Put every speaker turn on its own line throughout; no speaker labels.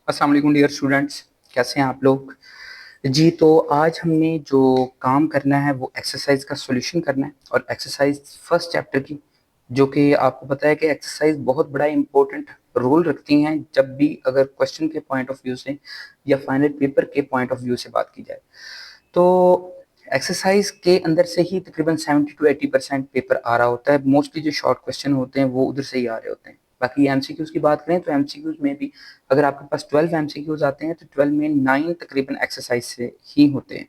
अस्सलाम वालेकुम dear students, कैसे हैं आप लोग। जी, तो आज हमने जो काम करना है वो एक्सरसाइज का सॉल्यूशन करना है और एक्सरसाइज फर्स्ट चैप्टर की, जो कि आपको पता है कि एक्सरसाइज बहुत बड़ा इंपॉर्टेंट रोल रखती हैं जब भी अगर क्वेश्चन के पॉइंट ऑफ व्यू से या फाइनल पेपर के पॉइंट ऑफ व्यू से बात की जाए तो एक्सरसाइज के अंदर से ही तकरीबन 70 to 80% पेपर आ रहा होता है। मोस्टली जो शॉर्ट क्वेश्चन होते हैं वो उधर से ही आ रहे होते हैं। बाकी एमसीक्यूज की बात करें तो एमसीक्यूज में भी अगर आपके पास 12 एमसीक्यूज आते हैं तो 12 में 9 तकरीबन एक्सरसाइज से ही होते हैं।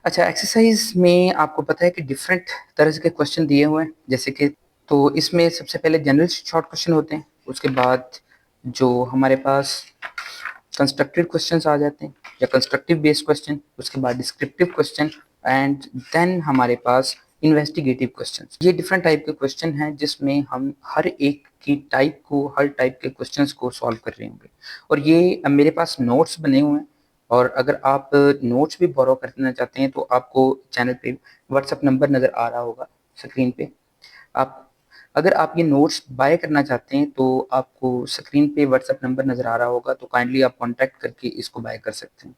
अच्छा, एक्सरसाइज में आपको पता है कि डिफरेंट तरह के क्वेश्चन दिए हुए हैं, जैसे कि तो इसमें सबसे पहले जनरल शॉर्ट क्वेश्चन होते हैं, उसके बाद जो हमारे पास कंस्ट्रक्टेड क्वेश्चंस आ जाते हैं या कंस्ट्रक्टिव बेस्ड क्वेश्चन, उसके बाद डिस्क्रिप्टिव क्वेश्चन एंड देन हमारे पास इन्वेस्टिगेटिव क्वेश्चंस। ये डिफरेंट टाइप के क्वेश्चन हैं जिसमें हम हर एक की टाइप को, हर टाइप के क्वेश्चंस को सॉल्व कर रहे होंगे। और ये मेरे पास नोट्स बने हुए हैं, और अगर आप नोट्स भी बोरो करना चाहते हैं तो आपको चैनल पे व्हाट्सएप नंबर नज़र आ रहा होगा स्क्रीन पे। आप अगर आप ये नोट्स बाय करना चाहते हैं तो आपको स्क्रीन पे व्हाट्सएप नंबर नज़र आ रहा होगा, तो काइंडली आप कांटेक्ट करके इसको बाय कर सकते हैं।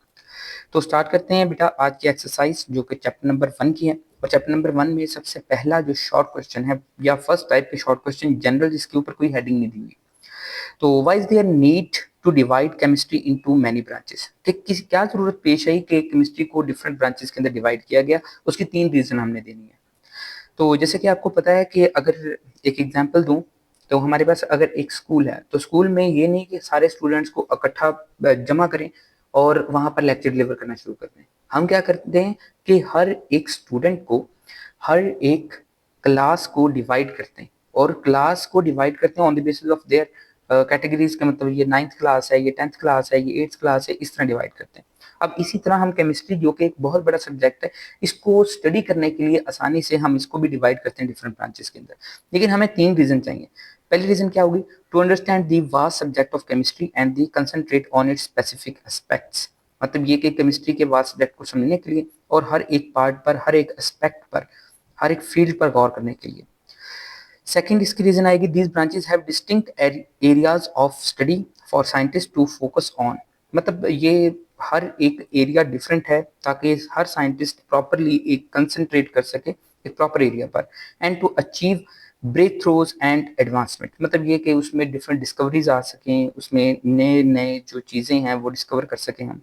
तो स्टार्ट करते हैं बेटा आज की एक्सरसाइज, जो कि चैप्टर नंबर 1 की है। और चैप्टर नंबर 1 में सबसे पहला जो शॉर्ट क्वेश्चन है या फर्स्ट टाइप के शॉर्ट क्वेश्चन जनरल, जिसके ऊपर कोई हेडिंग नहीं दी हुई, तो why is there need to divide chemistry into many branches, कि क्या जरूरत पेश आई कि केमिस्ट्री को डिफरेंट ब्रांचेस के अंदर डिवाइड किया गया। उसकी 3 रीजन हमने देनी है। तो जैसे कि आपको पता है कि अगर एक एग्जांपल दूं, तो हमारे पास अगर एक स्कूल है तो स्कूल में ये नहीं कि सारे स्टूडेंट्स को इकट्ठा जमा करें और वहां पर लेक्चर डिलीवर करना शुरू कर दें। हम क्या करते हैं कि हर एक स्टूडेंट को, हर एक क्लास को डिवाइड करते हैं, और क्लास को डिवाइड करते हैं on the basis of their categories का, मतलब ये 9th क्लास है, ये 10th क्लास है, ये 8th क्लास है, इस तरह डिवाइड करते हैं। अब इसी तरह हम केमिस्ट्री, जो कि एक बहुत बड़ा सब्जेक्ट है, इसको स्टडी करने के लिए आसानी से हम इसको भी डिवाइड करते हैं डिफरेंट ब्रांचेस के अंदर। लेकिन हमें 3 रीजन चाहिए। पहली रीजन क्या होगी? To understand the vast subject of chemistry and the concentrate on its specific aspects. मतलब ये कि केमिस्ट्री के वास्ट सब्जेक्ट को समझने के लिए और हर एक पार्ट पर, हर एक एस्पेक्ट पर, हर एक फील्ड पर गौर करने के लिए। सेकंड इसकी रीजन आएगी, these branches have distinct areas of study for scientist to focus on. मतलब ये हर एक एरिया डिफरेंट है ताकि हर साइंटिस्ट प्रॉपरली एक कंसंट्रेट कर सके एक प्रॉपर एरिया पर, and to achieve breakthroughs and advancement. मतलब ये कि उसमें डिफरेंट डिस्कवरीज आ सकें, उसमें नए नए जो चीज़ें हैं वो डिस्कवर कर सकें हम।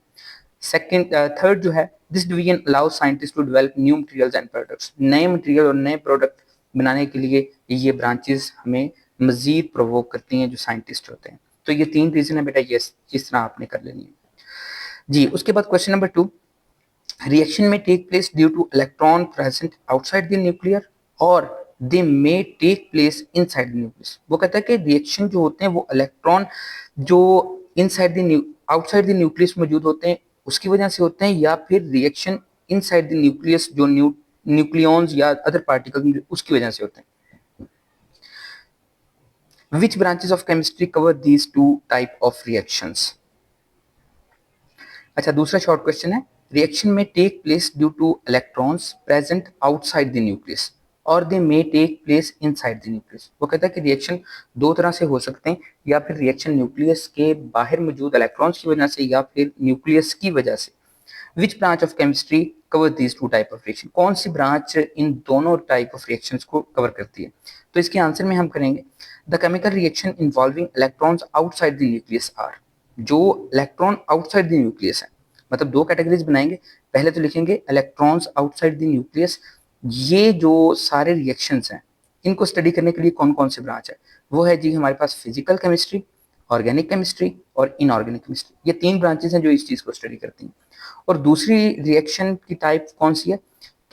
सेकंड थर्ड जो है, this division allows scientist to develop new materials and products. नए मटेरियल और नए प्रोडक्ट बनाने के लिए ये ब्रांचेस हमें मजीद प्रोवोक करती हैं जो साइंटिस्ट होते हैं। तो ये 3 रीजन है बेटा, ये इस तरह आपने कर लेनी है। जी, उसके बाद क्वेश्चन नंबर 2, रिएक्शन में take place due to electron present outside the nuclear और they may take place inside the nucleus. वो कहता है कि रिएक्शन जो होते हैं वो इलेक्ट्रॉन जो inside the outside the nucleus मौजूद होते हैं उसकी वजह से होते हैं, या फिर रिएक्शन इनसाइड द न्यूक्लियस जो न्यूक्लियॉन्स या अदर पार्टिकल उसकी वजह से होते हैं। Which branches of chemistry cover these two type of reactions? अच्छा, दूसरा शॉर्ट क्वेश्चन है, रिएक्शन में take place due to electrons present outside the nucleus और they may take place inside the nucleus. वो कहता है कि रिएक्शन 2 तरह से हो सकते हैं, या फिर रिएक्शन न्यूक्लियस के बाहर मौजूद इलेक्ट्रॉन्स की वजह से या फिर न्यूक्लियस की वजह से। Which branch of chemistry cover these two type of reaction? कौन सी ब्रांच इन दोनों टाइप ऑफ रिएक्शंस को कवर करती है? तो इसके आंसर में हम करेंगे, the chemical reaction involving electrons outside the nucleus are. जो इलेक्ट्रॉन आउटसाइड द न्यूक्लियस है, मतलब 2 कैटेगरीज बनाएंगे। पहले तो लिखेंगे इलेक्ट्रॉन्स आउटसाइड द न्यूक्लियस। ये जो सारे रिएक्शंस हैं इनको स्टडी करने के लिए कौन कौन से ब्रांच है? वो है जी हमारे पास फिजिकल केमिस्ट्री, ऑर्गेनिक केमिस्ट्री और इनऑर्गेनिक केमिस्ट्री। ये 3 ब्रांचेस हैं जो इस चीज को स्टडी करती हैं। और दूसरी रिएक्शन की टाइप कौन सी है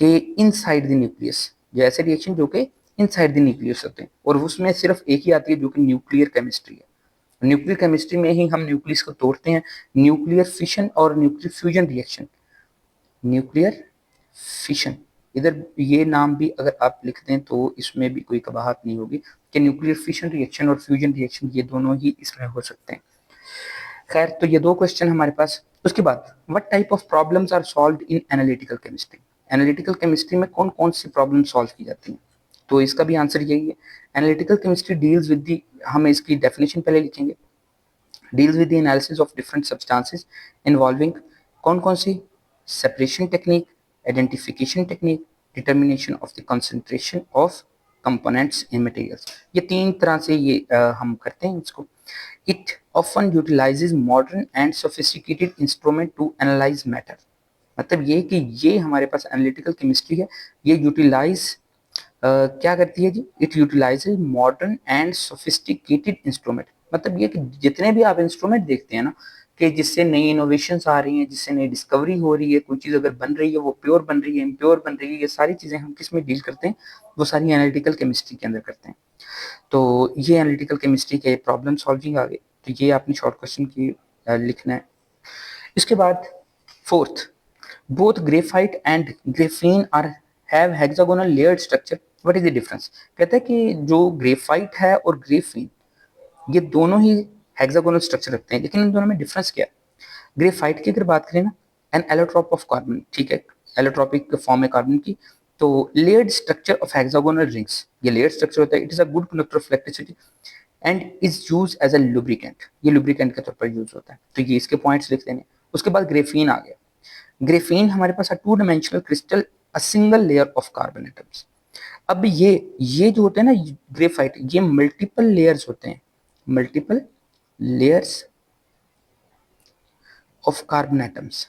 कि इनसाइड द न्यूक्लियस, जो ऐसे रिएक्शन जो कि इनसाइड द न्यूक्लियस होते हैं, और उसमें सिर्फ एक ही आती है जो कि न्यूक्लियर केमिस्ट्री है। न्यूक्लियर केमिस्ट्री में ही हम न्यूक्लियस को तोड़ते हैं, न्यूक्लियर फिशन और nuclear fusion reaction. Nuclear fission, इधर ये नाम भी अगर आप लिख दें तो इसमें भी कोई कबाहत नहीं होगी कि न्यूक्लियर फिशन रिएक्शन और फ्यूजन रिएक्शन ये दोनों ही इसमें हो सकते हैं। खैर, तो ये 2 क्वेश्चन हमारे पास। उसके बाद, what type of problems are solved in analytical chemistry? Analytical chemistry में कौन कौन सी प्रॉब्लम सॉल्व की जाती हैं? तो इसका भी आंसर यही है, analytical chemistry deals with the, हम इसकी डेफिनेशन पहले लिखेंगे। Deals with the analysis of different substances involving कौन कौन सी, separation technique, identification technique, determination of the concentration of components in materials. ये तीन तरह से ये हम करते हैं इसको। It often utilises modern and sophisticated instrument to analyse matter. मतलब ये कि ये हमारे पास एनालिटिकल केमिस्ट्री है, ये यूटिलाइज क्या करती है जी, it utilises modern and sophisticated instrument. मतलब ये कि जितने भी आप इंस्ट्रूमेंट देखते हैं ना, कि जिससे नई इनोवेशंस आ रही हैं, जिससे नई डिस्कवरी हो रही है, कोई चीज़ अगर बन रही है वो प्योर बन रही है, इम्प्योर बन रही है, ये सारी चीज़ें हम किस में डील करते हैं, वो सारी एनालिटिकल केमिस्ट्री के अंदर करते हैं। तो ये एनालिटिकल केमिस्ट्री के प्रॉब्लम सॉल्विंग आ गई। तो ये आपने शॉर्ट क्वेश्चन की लिखना है। इसके बाद fourth, both graphite and graphene are have hexagonal layered structure, what is the difference. कहता है कि जो ग्रेफाइट है और ग्रेफीन ये दोनों ही हेक्सागोनल स्ट्रक्चर रखते हैं, लेकिन इन दोनों में डिफरेंस क्या है। ग्रेफाइट की अगर बात करें ना, एन एलोट्रॉप ऑफ कार्बन, ठीक है, एलोट्रॉपिक फॉर्म है कार्बन की, तो layered structure of hexagonal rings, ये लेयर्ड स्ट्रक्चर होता है। It is a good conductor of electricity and is use as a lubricant, ये लुब्रिकेंट के तौर पर यूज होता है। तो ये इसके पॉइंट्स लिख देने। उसके बाद ग्रेफीन आ गया। ग्रेफीन हमारे पास two dimensional crystal, a single layer of carbon atoms. अब ये जो होते हैं ना ग्रेफाइट, ये मल्टीपल लेयर्स होते हैं, multiple layers of carbon atoms.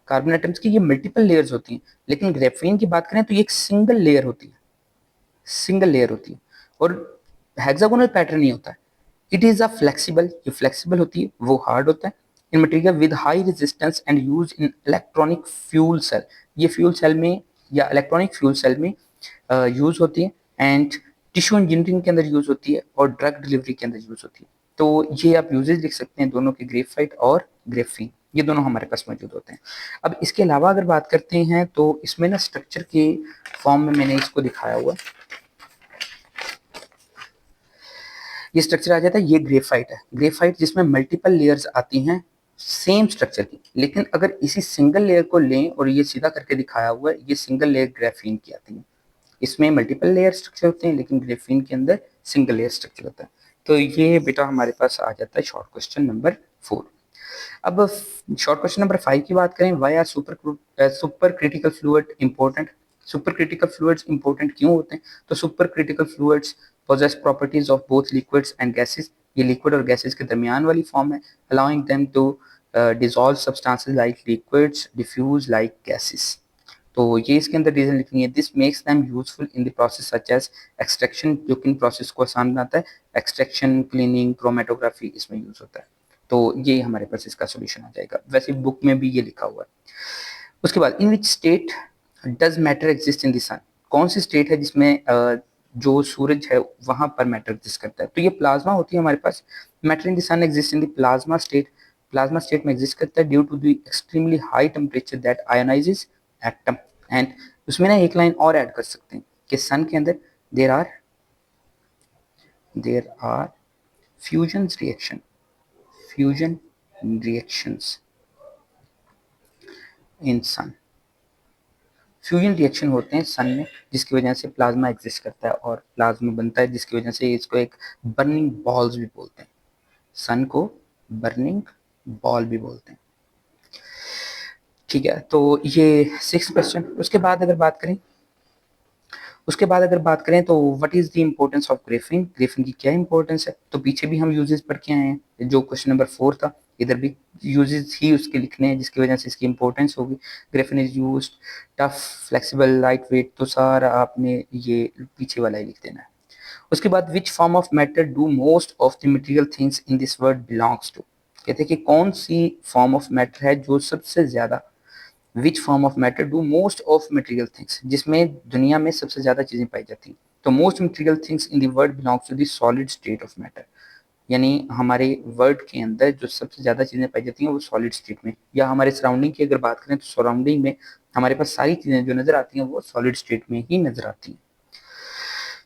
Carbon atoms की ये मल्टीपल लेयर्स होती हैं, लेकिन ग्रेफीन की बात करें तो ये एक सिंगल लेयर होती है, सिंगल लेयर होती है, और हेक्सागोनल पैटर्न नहीं होता है। इट इज अ फ्लेक्सिबल, ये फ्लेक्सिबल होती है, वो हार्ड होता है, in material with high resistance and use in electronic fuel cell, ये फ्यूल सेल में या इलेक्ट्रॉनिक फ्यूल सेल में यूज होती है, एंड टिश्यू इंजीनियरिंग के अंदर यूज होती है, और ड्रग डिलीवरी के अंदर यूज होती है। तो ये आप यूजेज लिख सकते हैं दोनों के, ग्रेफाइट और ग्रेफीन, ये दोनों हमारे पास मौजूद होते हैं। अब इसके अलावा अगर बात करते हैं तो इसमें ना स्ट्रक्चर के फॉर्म में मैंने इसको दिखाया हुआ, ये स्ट्रक्चर आ जाता है, ये ग्रेफाइट है, ग्रेफाइट जिसमें मल्टीपल लेयर्स आती हैं सेम स्ट्रक्चर की, लेकिन अगर इसी सिंगल लेयर को लें और ये सीधा करके दिखाया हुआ है, ये सिंगल लेयर ग्रेफीन की आती है। इसमें मल्टीपल लेयर स्ट्रक्चर होते हैं, लेकिन ग्रेफीन के अंदर सिंगल लेयर स्ट्रक्चर होता है। तो ये बेटा हमारे पास आ जाता है शॉर्ट क्वेश्चन नंबर 4। अब शॉर्ट क्वेश्चन नंबर 5 की बात करें, why are super critical fluid important. Super critical fluids important क्यों होते हैं, तो super critical fluids possess properties of both liquids and gases, ये लिक्विड और गैसेस के दरमियान वाली फॉर्म है, allowing them to dissolve substances like liquids, diffuse like gases। तो ये इसके अंदर रीजन लिखनी है, this makes them useful in the process such as extraction, जो कि इन प्रोसेस को आसान बनाता है, एक्सट्रैक्शन, क्लीनिंग, क्रोमेटोग्राफी इसमें यूज होता है। तो ये हमारे पास इसका सोल्यूशन आ जाएगा, वैसे बुक में भी ये लिखा हुआ है। उसके बाद in which state does matter exist in the sun, कौन सी स्टेट है जिसमें जो सूरज है वहां पर मैटर एग्जिस्ट करता है, तो ये प्लाज्मा होती है हमारे पास। Matter in the sun exist in the plasma state, plasma state में एग्जिस्ट करता है due to the extremely high temperature that ionises atom. And उसमें ना एक लाइन और ऐड कर सकते हैं कि सन के अंदर there are fusion reaction, fusion reactions in sun, fusion reaction होते हैं सन में, जिसकी वजह से प्लाज्मा एग्जिस्ट करता है और प्लाज्मा बनता है, जिसकी वजह से इसको एक बर्निंग बॉल्स भी बोलते हैं, सन को बर्निंग बॉल भी बोलते हैं। ठीक है, तो ये 6 क्वेश्चन। उसके बाद अगर बात करें तो what is the importance of graphene, graphene की क्या इंपॉर्टेंस है, तो पीछे भी हम यूजेस पढ़ के आए हैं, जो क्वेश्चन नंबर 4 था इधर भी यूजेस ही उसके लिखने हैं, जिसकी वजह से इसकी इंपॉर्टेंस होगी। Graphene is used, tough, flexible, light weight, तो सारा आपने ये पीछे वाला ही लिख देना है। उसके बाद which form of matter do most of the material things in this world belongs to, कहते हैं कि कौन सी फॉर्म ऑफ मैटर है जो सबसे ज्यादा, विच form of matter do most of material things, जिसमें दुनिया में सबसे ज्यादा चीजें पाई जाती हैं, तो most material things in the world belongs to the solid state of matter, यानी हमारे वर्ल्ड के अंदर जो सबसे ज्यादा चीजें पाई जाती हैं वो सॉलिड स्टेट में, या हमारे सराउंडिंग की अगर बात करें तो सराउंडिंग में हमारे पास सारी चीजें जो नजर आती हैं वो सॉलिड स्टेट में ही नजर आती हैं।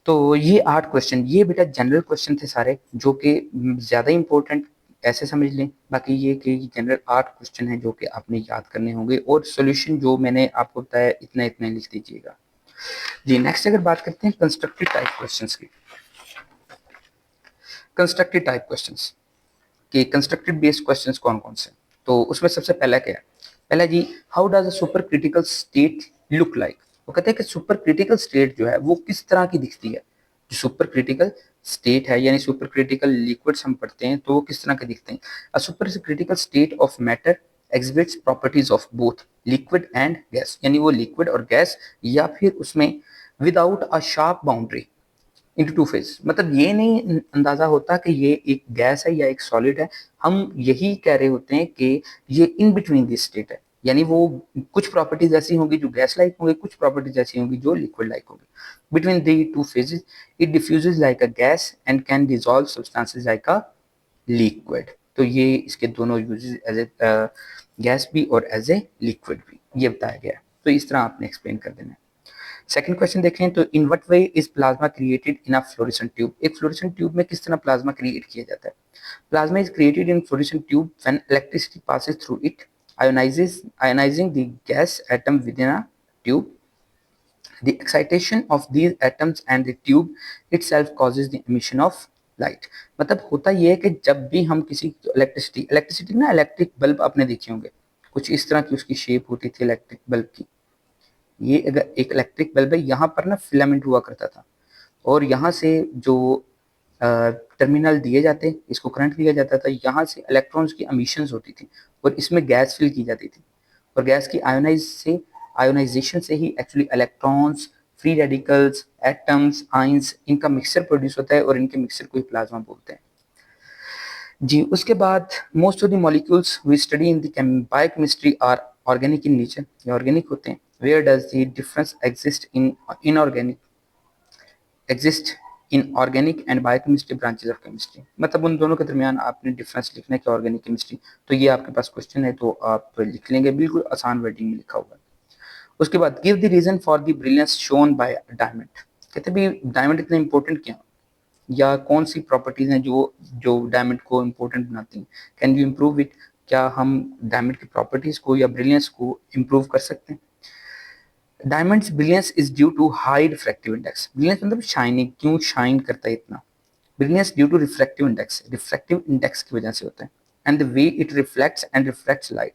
तो ये 8 क्वेश्चन, ये बेटा जनरल क्वेश्चन थे सारे, जो कि ज्यादा इंपॉर्टेंट ऐसे समझ लें, बाकी ये कि जनरल 8 क्वेश्चन हैं जो कि आपने याद करने होंगे, और सॉल्यूशन जो मैंने आपको बताया इतना इतना लिख दीजिएगा जी। नेक्स्ट अगर बात करते हैं कंस्ट्रक्टिव टाइप क्वेश्चंस की, कंस्ट्रक्टेड टाइप क्वेश्चंस कि कंस्ट्रक्टेड बेस्ड क्वेश्चंस कौन कौन से। तो उसमें सबसे पहला क्या है, पहला जी, how does a super critical state look like. वो कहते हैं कि सुपर क्रिटिकल स्टेट जो है वो किस तरह की दिखती है। जो सुपर क्रिटिकल स्टेट है यानी सुपर क्रिटिकल लिक्विड्स हम पढ़ते हैं तो वो किस तरह के दिखते हैं। अ super critical state of matter exhibits properties of both liquid and gas, यानी वो लिक्विड और गैस या फिर उसमें without a sharp boundary into two phase, मतलब ये नहीं अंदाजा होता कि ये एक गैस है या एक सॉलिड है, हम यही कह रहे होते हैं कि ये इन बिटवीन दिस स्टेट है, यानी वो कुछ प्रॉपर्टीज ऐसी होंगी जो गैस लाइक होंगी, कुछ प्रॉपर्टीज ऐसी होंगी जो लिक्विड लाइक होंगी। Between the two phases it diffuses like a gas and can dissolve substances like a liquid. तो ये इसके दोनों यूजेस एज ए गैस भी और एज ए लिक्विड भी ये बताया गया है। तो इस तरह आपने एक्सप्लेन कर देना है। सेकंड क्वेश्चन देखें तो in what way is plasma created in a fluorescent tube. एक फ्लोरेसेंट ट्यूब में किस तरह प्लाज्मा क्रिएट किया जाता है। Plasma is created in fluorescent tube when electricity passes through it ionizing the gas atom within a tube. The excitation of these atoms and the tube itself causes the emission of light. मतलब होता यह है कि जब भी हम किसी electricity ना, इलेक्ट्रिक बल्ब आपने देखे होंगे, कुछ इस तरह की उसकी शेप होती थी इलेक्ट्रिक बल्ब की। ये अगर एक इलेक्ट्रिक बल्ब है, यहाँ पर ना फिलामेंट हुआ करता था और यहाँ से जो टर्मिनल दिए जाते, इसको करंट दिया जाता था, यहाँ से इलेक्ट्रॉन्स की एमिशंस होती थी और इसमें गैस फिल की जाती थी और गैस की आयोनाइजेशन से ही actually electrons, free radicals, atoms, ions, इनका मिक्सचर प्रोड्यूस होता है और इनके मिक्सचर को ही प्लाज्मा बोलते हैं जी। उसके बाद most of the molecules we study in the biochemistry are organic in nature, ये ऑर्गेनिक होते हैं। Where does the difference exist in inorganic exist in organic and biochemistry branches of chemistry, मतलब उन दोनों के दरमियान आपने डिफरेंस लिखना है कि ऑर्गेनिक केमिस्ट्री। तो ये आपके पास क्वेश्चन है तो आप लिख लेंगे, बिल्कुल आसान वर्डिंग में लिखा हुआ है। उसके बाद give the reason for the brilliance shown by diamond. कहते भी डायमंड इतना इंपॉर्टेंट क्यों या कौन सी प्रॉपर्टीज हैं जो जो डायमंड को इम्पोर्टेंट बनाती हैं। कैन यू इम्प्रूव इट, क्या हम डायमंड की प्रॉपर्टीज को या ब्रिलियंस को इम्प्रूव कर सकते हैं। Diamonds brilliance is due to high refractive index. Brilliance मतलब शाइनिंग, क्यों शाइन करता है इतना। Brilliance due to refractive index, refractive index की वजह से होता है। And the way it reflects and refracts light,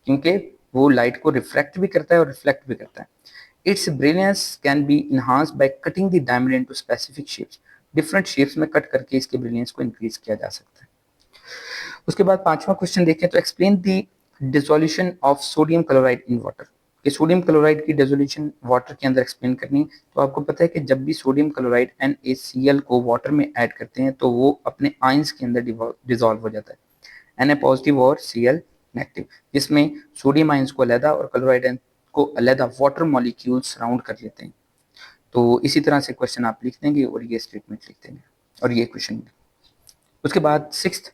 क्योंकि वो लाइट को रिफ्रैक्ट भी करता है और रिफ्लेक्ट भी करता है। It's brilliance can be enhanced by cutting the diamond into specific shapes, different shapes में कट करके इसके ब्रिलियंस को इंक्रीज किया जा सकता है। उसके बाद पांचवा क्वेश्चन देखें तो explain the dissolution of sodium chloride in water, कि सोडियम क्लोराइड की डिसोल्यूशन वाटर के अंदर एक्सप्लेन करनी। तो आपको पता है कि जब भी सोडियम क्लोराइड NaCl को वाटर में ऐड करते हैं तो वो अपने आयंस के अंदर डिसॉल्व हो जाता है, Na पॉजिटिव और Cl नेगेटिव, जिसमें सोडियम आयंस को अलग और क्लोराइड को अलग वाटर मॉलिक्यूल सराउंड कर लेते हैं। तो इसी तरह से क्वेश्चन आप लिख देंगे और ये स्टेटमेंट लिख देंगे और ये क्वेश्चन। उसके बाद sixth,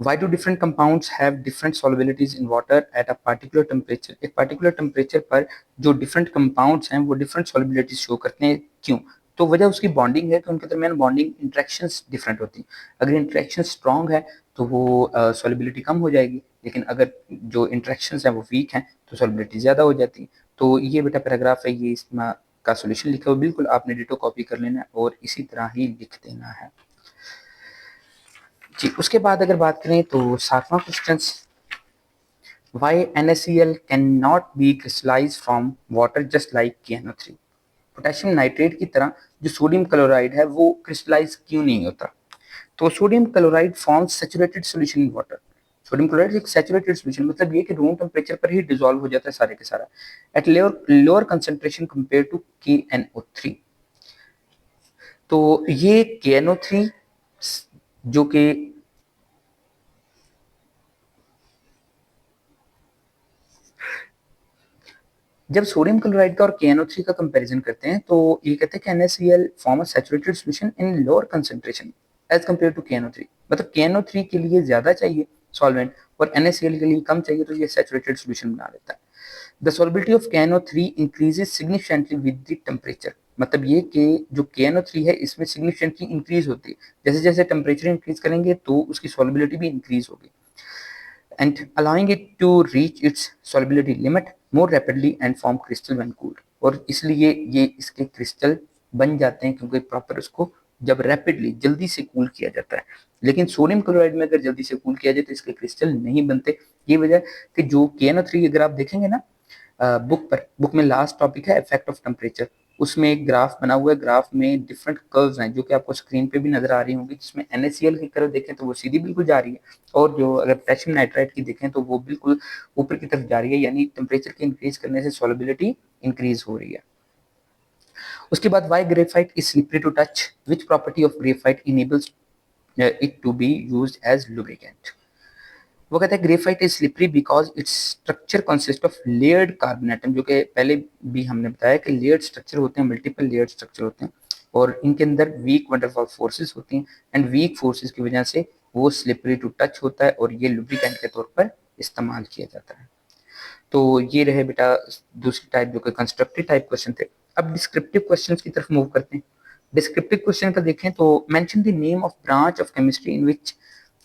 why do different compounds have different solubilities in water at a particular temperature। एक particular temperature पर जो different compounds हैं वो different solubilities show करते हैं, क्यों। तो वजह उसकी बॉन्डिंग है कि उनके दरमियान बॉन्डिंग इंट्रैक्शंस डिफरेंट होती हैं। अगर इंट्रैक्शन स्ट्रॉन्ग है तो वो सॉलिबिलिटी कम हो जाएगी, लेकिन अगर जो इंट्रैक्शंस हैं वो वीक हैं तो सॉलिबिलिटी ज़्यादा हो जाती है। तो ये बेटा पैराग्राफ है, ये इसमें का सोल्यूशन लिखा हुआ, बिल्कुल आपने डिटो कॉपी कर लेना है और इसी तरह ही लिख देना है जी। उसके बाद अगर बात करें तो सातवां question, why NaCl can not be crystallise from water just like KNO3। Potassium nitrate की तरह जो सोडियम क्लोराइड है वो क्रिस्टलाइज क्यों नहीं होता। तो sodium chloride forms saturated solution in water. Sodium chloride एक सैचुरेटेड सॉल्यूशन, मतलब ये कि रूम टेम्परेचर पर ही डिसॉल्व हो जाता है सारे के सारा at lower concentration compare to KNO3। तो ये KNO3 जो कि जब सोडियम क्लोराइड का और KNO3 का कंपैरिजन करते हैं तो ये कहते हैं कि NaCl form a saturated solution in lower concentration as compare to KNO3, मतलब KNO3 के लिए ज्यादा चाहिए सॉल्वेंट और NaCl के लिए कम चाहिए, तो ये सैचुरेटेड सॉल्यूशन बना देता है। The solubility of KNO3 increases significantly with the temperature, मतलब ये कि जो KNO3 है इसमें सिग्निफिकेंटली इंक्रीज होती है, जैसे जैसे टेम्परेचर इंक्रीज करेंगे तो उसकी सॉल्बिलिटी भी इंक्रीज होगी and allowing it to reach its solubility limit more rapidly and form crystal when cooled। और इसलिए ये इसके क्रिस्टल बन जाते हैं क्योंकि प्रॉपर उसको जब रैपिडली जल्दी से कूल किया जाता है, लेकिन सोडियम क्लोराइड में अगर जल्दी से कूल किया जाए तो इसके क्रिस्टल नहीं बनते। ये वजह कि जो KNO3 अगर आप देखेंगे ना बुक में लास्ट टॉपिक है इफेक्ट ऑफ टेम्परेचर, उसमें एक ग्राफ बना हुआ है, ग्राफ में डिफरेंट कर्व्स हैं जो कि आपको स्क्रीन पे भी नजर आ रही होंगी, जिसमें NaCl की तरफ देखें तो वो सीधी बिल्कुल जा रही है, और जो अगर पोटेशियम नाइट्राइट की देखें तो वो बिल्कुल ऊपर की तरफ जा रही है, यानी टेम्परेचर के इंक्रीज करने से सॉलिबिलिटी इंक्रीज हो रही है। उसके बाद why graphite is slippery to touch, which property of graphite enables it to be used as lubricant. वो कहता है graphite is slippery because its structure consist of layered carbon atom, जो कि पहले भी हमने बताया कि लेयर्ड स्ट्रक्चर होते हैं, मल्टीपल लेयर्ड स्ट्रक्चर होते हैं, और इनके अंदर वीक वंडरफॉल फोर्सेस होती हैं, एंड वीक फोर्सेस की वजह से वो स्लिपरी टू टच होता है और ये लुब्रिकेंट के तौर पर इस्तेमाल किया जाता है। तो ये रहे बेटा दूसरी टाइप जो कि कंस्ट्रक्टिव टाइप क्वेश्चन थे। अब डिस्क्रिप्टिव क्वेश्चंस की तरफ मूव करते हैं। डिस्क्रिप्टिव क्वेश्चन का देखें तो mention the name of branch of chemistry in which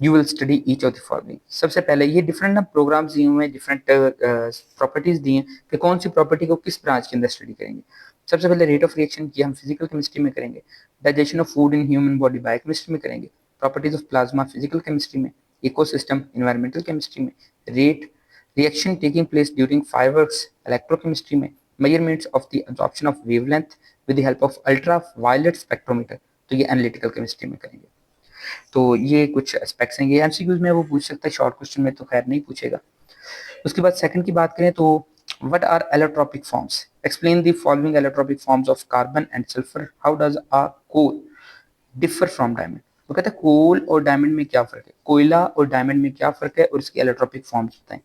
you will study each of the following. सबसे पहले ये डिफरेंट ना प्रोग्राम्स दिए हुए हैं, डिफरेंट प्रॉपर्टीज दी हैं कि कौन सी प्रॉपर्टी को किस ब्रांच के अंदर स्टडी करेंगे। सबसे पहले रेट ऑफ रिएक्शन ये हम फिजिकल केमिस्ट्री में करेंगे, digestion of food in human body biochemistry में करेंगे, properties of plasma physical chemistry में, इकोसिस्टम इन्वायरमेंटल केमिस्ट्री में, rate reaction taking place during fireworks electrochemistry में, measurements of the absorption of wavelength with the help of ultra violet spectrometer, तो ये analytical chemistry में करेंगे। तो ये कुछ एस्पेक्ट्स हैं, ये एमसीक्यूज में वो पूछ सकता है, शॉर्ट क्वेश्चन में तो खैर नहीं पूछेगा। उसके बाद सेकंड की बात करें तो what are allotropic forms, explain the following allotropic forms of carbon and sulphur, how does a coal differ from diamond. वो कहता है कोल और डायमंड में क्या फर्क है, कोयला और डायमंड में क्या फर्क है, और इसके एलोट्रोपिक फॉर्म्स बताएं।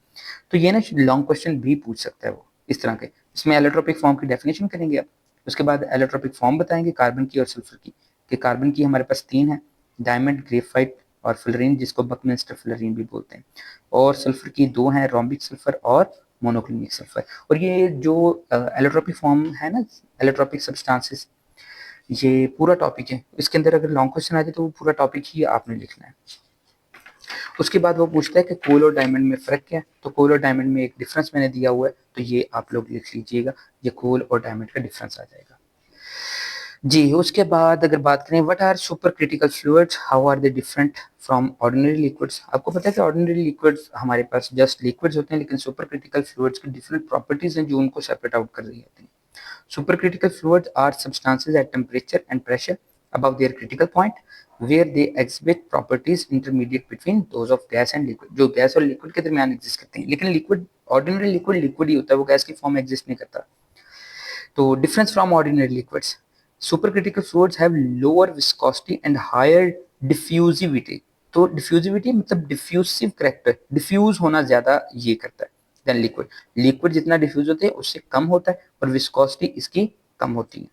तो ये ना लॉन्ग क्वेश्चन भी पूछ सकता है वो इस तरह के, इसमें एलोट्रोपिक फॉर्म की डेफिनेशन करेंगे आप, उसके बाद एलोट्रोपिक फॉर्म बताएंगे कार्बन की और सल्फर की, कि कार्बन की हमारे पास 3 है, डायमंड, ग्रेफाइट और फ्लोरीन, जिसको बकमिंस्टर फ्लोरीन भी बोलते हैं, और सल्फर की 2 हैं, रोम्बिक सल्फर और मोनोक्लिनिक सल्फर। और ये जो एलोट्रोपिक फॉर्म है ना, एलोट्रोपिक सब्सटेंसेस, ये पूरा टॉपिक है, इसके अंदर अगर लॉन्ग क्वेश्चन आ जाए तो वो पूरा टॉपिक ही आपने लिखना है। उसके बाद वो पूछता है कि कोल और डायमंड में फर्क क्या है, तो कोल और डायमंड में एक डिफरेंस मैंने दिया हुआ है, तो ये आप लोग लिख लीजिएगा, ये कोल और डायमंड का डिफरेंस आ जाएगा जी। उसके बाद अगर बात करें what are super critical fluids, how are they different from ordinary liquids. आपको पता है कि ऑर्डिनरी लिक्विड्स हमारे पास जस्ट लिक्विड्स होते हैं, लेकिन सुपर क्रिटिकल फ्लूइड्स की डिफरेंट प्रॉपर्टीज हैं जो उनको सेपरेट आउट कर रही होती हैं। Supercritical fluids are substances at temperature and pressure above their critical point where they exhibit properties intermediate between those of gas and liquid, जो गैस और लिक्विड के दरमियान एग्जिस्ट करते हैं, लेकिन लिक्विड ऑर्डिनरी लिक्विड लिक्विड ही होता है, वो गैस की फॉर्म में एग्जिस्ट नहीं करता। तो difference from ordinary liquids, supercritical fluids have lower viscosity and higher diffusivity. तो डिफ्यूजिविटी मतलब डिफ्यूसिव करेक्टर, डिफ्यूज होना ज्यादा ये करता है देन लिक्विड, लिक्विड जितना डिफ्यूज होते हैं उससे कम होता है, और विस्कोसिटी इसकी कम होती है,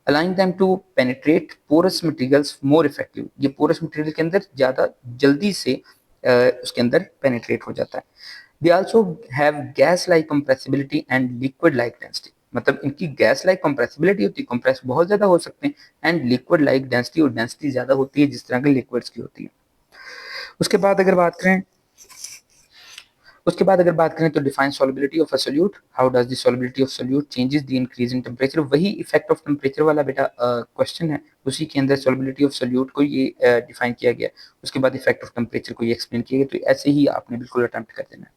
allowing them to penetrate porous materials more effectively। ये porous material के अंदर ज्यादा जल्दी से उसके अंदर पेनिट्रेट हो जाता है। They also have gas like compressibility and liquid like density, मतलब इनकी गैस लाइक कंप्रेसिबिलिटी होती है, कंप्रेस बहुत ज्यादा हो सकते हैं, एंड लिक्विड लाइक डेंसिटी, और डेंसिटी ज्यादा होती है जिस तरह के लिक्विड्स की होती है। उसके बाद अगर बात करें तो define solubility of a solute, how does the solubility of solute changes the increase in temperature. वही इफेक्ट ऑफ टेंपरेचर वाला बेटा क्वेश्चन है, उसी के अंदर सॉल्युबिलिटी ऑफ सोल्यूट को ये डिफाइन किया गया, उसके बाद इफेक्ट ऑफ टेंपरेचर को ये एक्सप्लेन किया गया, तो ऐसे ही आपने बिल्कुल अटेम्प्ट कर देना है।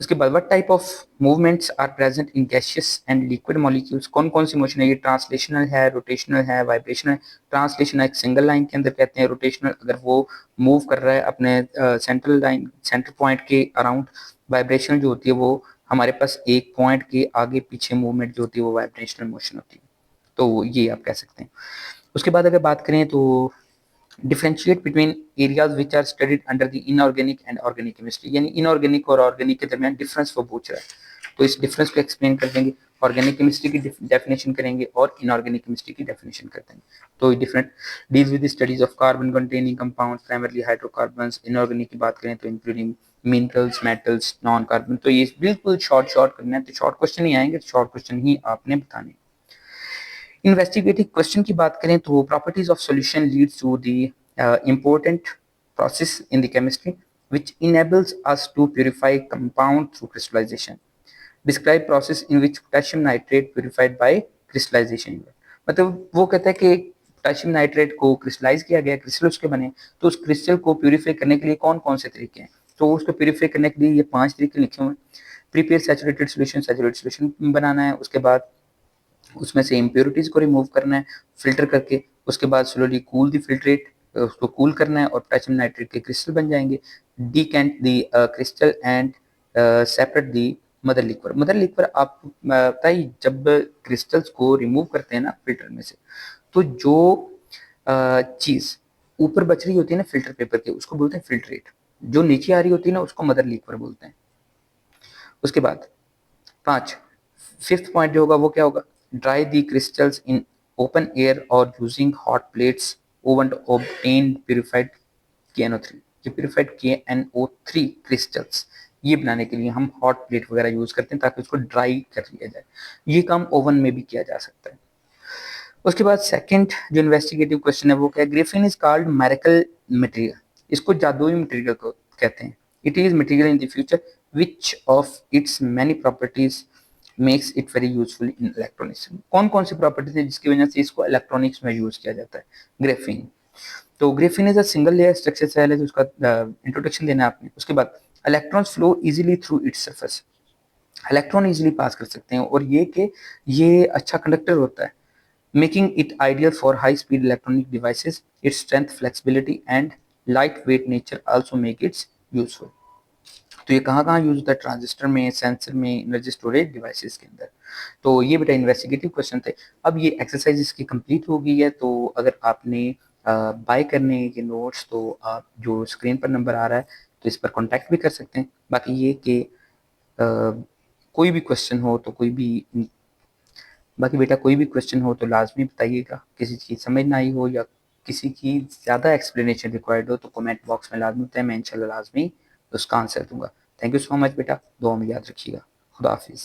उसके बाद what type of movements are present in gaseous and liquid molecules, कौन कौन सी मोशन है, ये ट्रांसलेशनल है, रोटेशनल है, वाइब्रेशनल है। ट्रांसलेशन एक सिंगल लाइन के अंदर कहते हैं, रोटेशनल अगर वो मूव कर रहा है अपने सेंट्रल लाइन सेंटर पॉइंट के अराउंड, वाइब्रेशनल जो होती है वो हमारे पास एक पॉइंट के आगे पीछे मूवमेंट जो होती है वो वाइब्रेशनल मोशन होती है, तो ये आप कह सकते हैं। उसके बाद अगर बात करें तो differentiate between areas which are studied under the inorganic and organic chemistry, यानी इनऑर्गेनिक और ऑर्गेनिक के दरमियान डिफरेंस वो पूछ रहा है, तो इस डिफरेंस को एक्सप्लेन कर देंगे, ऑर्गेनिक केमिस्ट्री की डेफिनेशन करेंगे और इनऑर्गेनिक केमिस्ट्री की डेफिनेशन कर देंगे। तो different deals with the studies of carbon containing compounds primarily hydrocarbons. Inorganic की बात करें तो including minerals, metals, non carbon. तो ये बिल्कुल शॉर्ट करना है, तो शॉर्ट क्वेश्चन ही आएंगे, शॉर्ट क्वेश्चन ही आपने बताने। इन्वेस्टिगेटिव क्वेश्चन की बात करें तो properties of solution leads to the important process in the chemistry which enables us to purify compound through crystallization. Describe process in which potassium nitrate purified by crystallization। मतलब वो कहता है कि पोटेशियम नाइट्रेट को क्रिस्टलाइज किया गया, crystal उसके बने, तो उस क्रिस्टल को प्यूरिफाई करने के लिए कौन कौन से तरीके हैं? तो उसको प्यूरिफाई करने के लिए ये 5 तरीके लिखे हुए हैं। प्रिपेयर सैचुरेटेड सॉल्यूशन बनाना है, उसके बाद उसमें से इम्प्योरिटीज को रिमूव करना है फिल्टर करके, उसके बाद स्लोली कूल द फिल्ट्रेट, उसको कूल करना है और पोटेशियम नाइट्रेट के क्रिस्टल बन जाएंगे। Decant the crystal and separate the mother liquor. Mother liquor आप बताइए, जब क्रिस्टल्स को रिमूव करते हैं ना फिल्टर में से, तो जो चीज ऊपर बच रही होती है ना फिल्टर पेपर के, उसको बोलते हैं फिल्ट्रेट, जो नीचे आ रही होती है ना उसको मदर लिक्वर बोलते हैं। उसके बाद 5 फिफ्थ पॉइंट जो होगा वो क्या होगा? Dry the crystals in open air और using hot plates oven to obtain purified KNO3। ये प्यूरिफाइड KNO3 क्रिस्टल्स ये बनाने के लिए हम हॉट प्लेट वगैरह यूज करते हैं ताकि उसको ड्राई कर लिया जाए। ये काम ओवन में भी किया जा सकता है। उसके बाद सेकंड जो इन्वेस्टिगेटिव क्वेश्चन है वो क्या है? Graafian is called miracle material. इसको जादुई मटेरियल को कहते हैं। It is material in the future which of its many properties makes it very useful in electronics. कौन कौन सी प्रॉपर्टीज है जिसकी वजह से इसको इलेक्ट्रॉनिक्स में यूज किया जाता है? ग्रेफिन। तो graphene is a single layer structure cell है, उसका इंट्रोडक्शन देना है आपने। उसके बाद electrons flow easily through its surface. Electron easily pass कर सकते हैं और ये अच्छा कंडक्टर होता है, making it ideal for high speed electronic devices. Its strength, flexibility and light weight nature also make its useful. तो ये कहाँ कहाँ यूज होता है? ट्रांजिस्टर में, सेंसर में, एनर्जी स्टोरेज डिवाइसेस के अंदर। तो ये बेटा इन्वेस्टिगेटिव क्वेश्चन थे। अब ये एक्सरसाइज इसकी कंप्लीट हो गई है, तो अगर आपने बाय करने के नोट्स, तो आप जो स्क्रीन पर नंबर आ रहा है तो इस पर कांटेक्ट भी कर सकते हैं। बाकी ये कि कोई भी क्वेश्चन हो तो बाकी बेटा कोई भी क्वेश्चन हो तो लाजमी बताइएगा। किसी चीज़ समझ ना आई हो या किसी की ज़्यादा एक्सप्लेनेशन रिक्वायर्ड हो तो कमेंट बॉक्स में लाजमी बताएं, मैं इंशाल्लाह लाजमी उसका आंसर दूंगा। थैंक यू सो मच बेटा, दुआ में याद रखिएगा। खुदा हाफिज़।